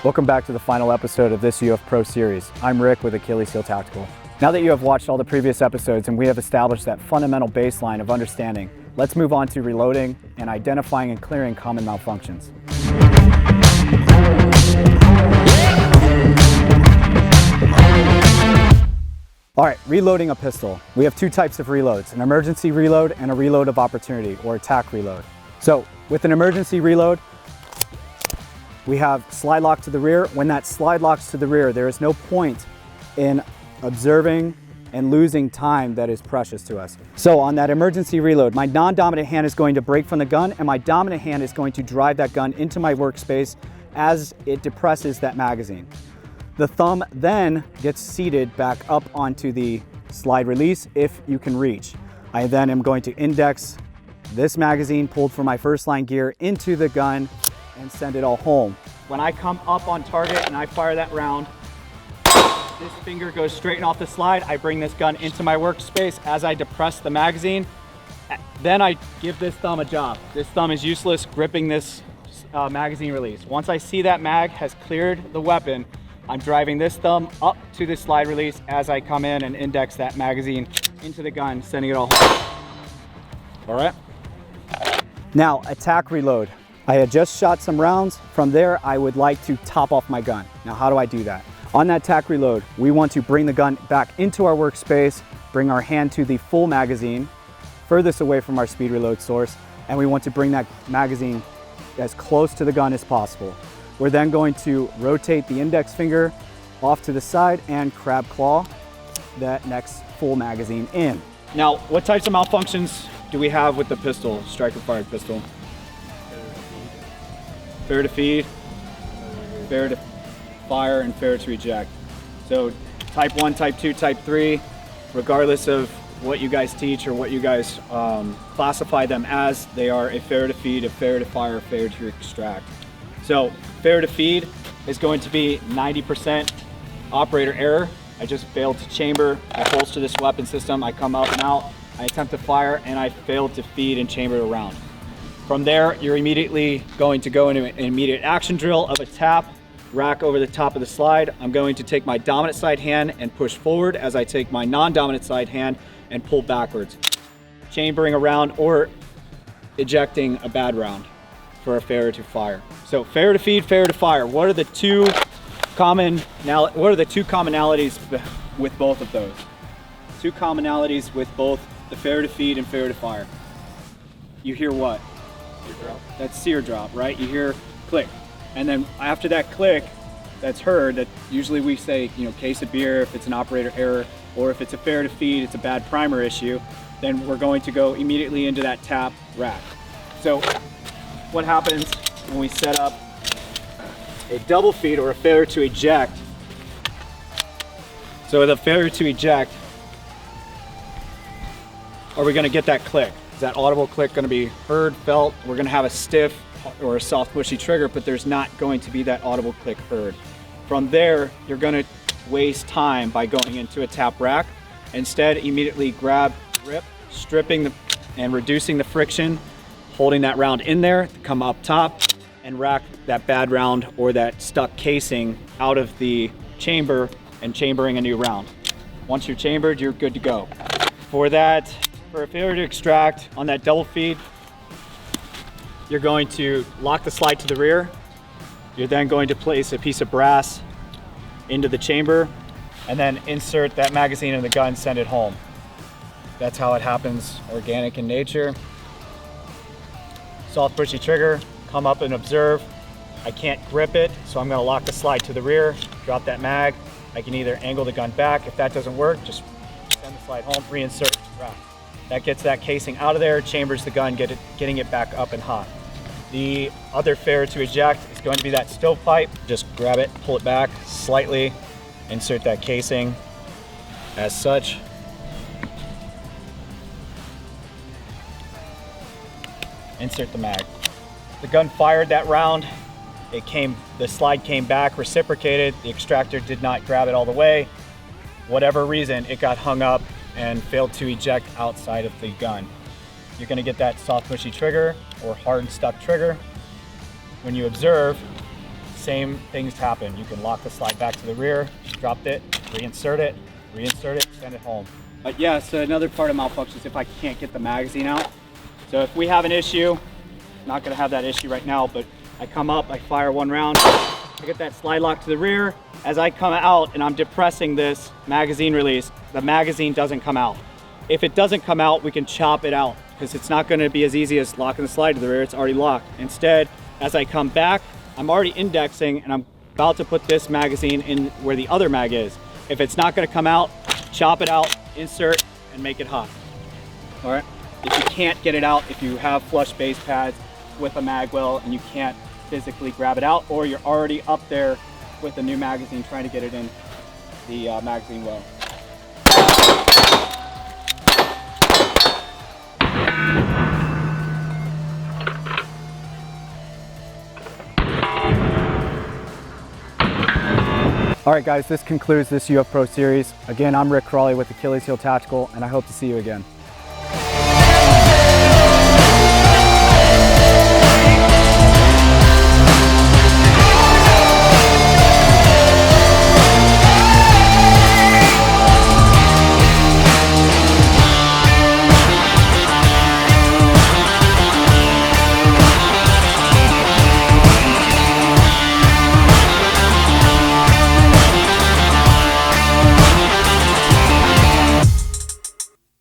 Welcome back to the final episode of this UF Pro series. I'm Rick with Achilles Heel Tactical. Now that you have watched all the previous episodes and we have established that fundamental baseline of understanding, let's move on to reloading and identifying and clearing common malfunctions. All right, reloading a pistol. We have two types of reloads, an emergency reload and a reload of opportunity or attack reload. So with an emergency reload, we have slide lock to the rear. When that slide locks to the rear, there is no point in observing and losing time that is precious to us. So on that emergency reload, my non-dominant hand is going to break from the gun and my dominant hand is going to drive that gun into my workspace as it depresses that magazine. The thumb then gets seated back up onto the slide release if you can reach. I then am going to index this magazine pulled from my first line gear into the gun and send it all home. When I come up on target and I fire that round, this finger goes straight off the slide. I bring this gun into my workspace as I depress the magazine. Then I give this thumb a job. This thumb is useless gripping this magazine release. Once I see that mag has cleared the weapon, I'm driving this thumb up to the slide release as I come in and index that magazine into the gun, sending it all home. All right. Now, attack reload. I had just shot some rounds. From there, I would like to top off my gun. Now, how do I do that? On that attack reload, we want to bring the gun back into our workspace, bring our hand to the full magazine, furthest away from our speed reload source, and we want to bring that magazine as close to the gun as possible. We're then going to rotate the index finger off to the side and crab claw that next full magazine in. Now, what types of malfunctions do we have with the pistol, striker fired pistol? Fair to feed, fair to fire, and fair to eject. So type 1, type 2, type 3, regardless of what you guys teach or what you guys classify them as, they are a fair to feed, a fair to fire, a fair to extract. So fair to feed is going to be 90% operator error. I just failed to chamber, I holster this weapon system, I come up and out, I attempt to fire, and I failed to feed and chamber a round. From there, you're immediately going to go into an immediate action drill of a tap, rack over the top of the slide. I'm going to take my dominant side hand and push forward as I take my non-dominant side hand and pull backwards. Chambering a round or ejecting a bad round for a fair to fire. So fair to feed, fair to fire. What are the two commonalities with both of those? Two commonalities with both the fair to feed and fair to fire. You hear what? That's sear drop, right? You hear click. And then after that click that's heard, that usually we say, case of beer if it's an operator error, or if it's a fair to feed, it's a bad primer issue, then we're going to go immediately into that tap rack. So what happens when we set up a double feed or a fair to eject? So with a fair to eject, are we gonna get that click? Is that audible click gonna be heard, felt? We're gonna have a stiff or a soft pushy trigger, but there's not going to be that audible click heard. From there, you're gonna waste time by going into a tap rack. Instead, immediately grab, grip, stripping and reducing the friction, holding that round in there, come up top and rack that bad round or that stuck casing out of the chamber and chambering a new round. Once you're chambered, you're good to go. For a failure to extract on that double feed, you're going to lock the slide to the rear. You're then going to place a piece of brass into the chamber and then insert that magazine in the gun, send it home. That's how it happens, organic in nature. Soft pushy trigger, come up and observe. I can't grip it, so I'm gonna lock the slide to the rear, drop that mag. I can either angle the gun back. If that doesn't work, just send the slide home, reinsert rack. That gets that casing out of there, chambers the gun, getting it back up and hot. The other fair to eject is going to be that stovepipe. Just grab it, pull it back slightly, insert that casing as such. Insert the mag. The gun fired that round. The slide came back, reciprocated. The extractor did not grab it all the way. Whatever reason, it got hung up and failed to eject outside of the gun. You're gonna get that soft pushy trigger or hard and stuck trigger. When you observe, same things happen. You can lock the slide back to the rear, dropped it, reinsert it, send it home. But yeah, so another part of malfunctions if I can't get the magazine out. So if we have an issue, not gonna have that issue right now, but I come up, I fire one round, I get that slide lock to the rear. As I come out and I'm depressing this magazine release, the magazine doesn't come out. If it doesn't come out, we can chop it out because it's not gonna be as easy as locking the slide to the rear, it's already locked. Instead, as I come back, I'm already indexing and I'm about to put this magazine in where the other mag is. If it's not gonna come out, chop it out, insert, and make it hot. All right? If you can't get it out, if you have flush base pads with a mag well and you can't physically grab it out, or you're already up there with a new magazine trying to get it in the magazine well. All right guys, this concludes this UF Pro series. Again, I'm Crawley with Achilles Heel Tactical, and I hope to see you again.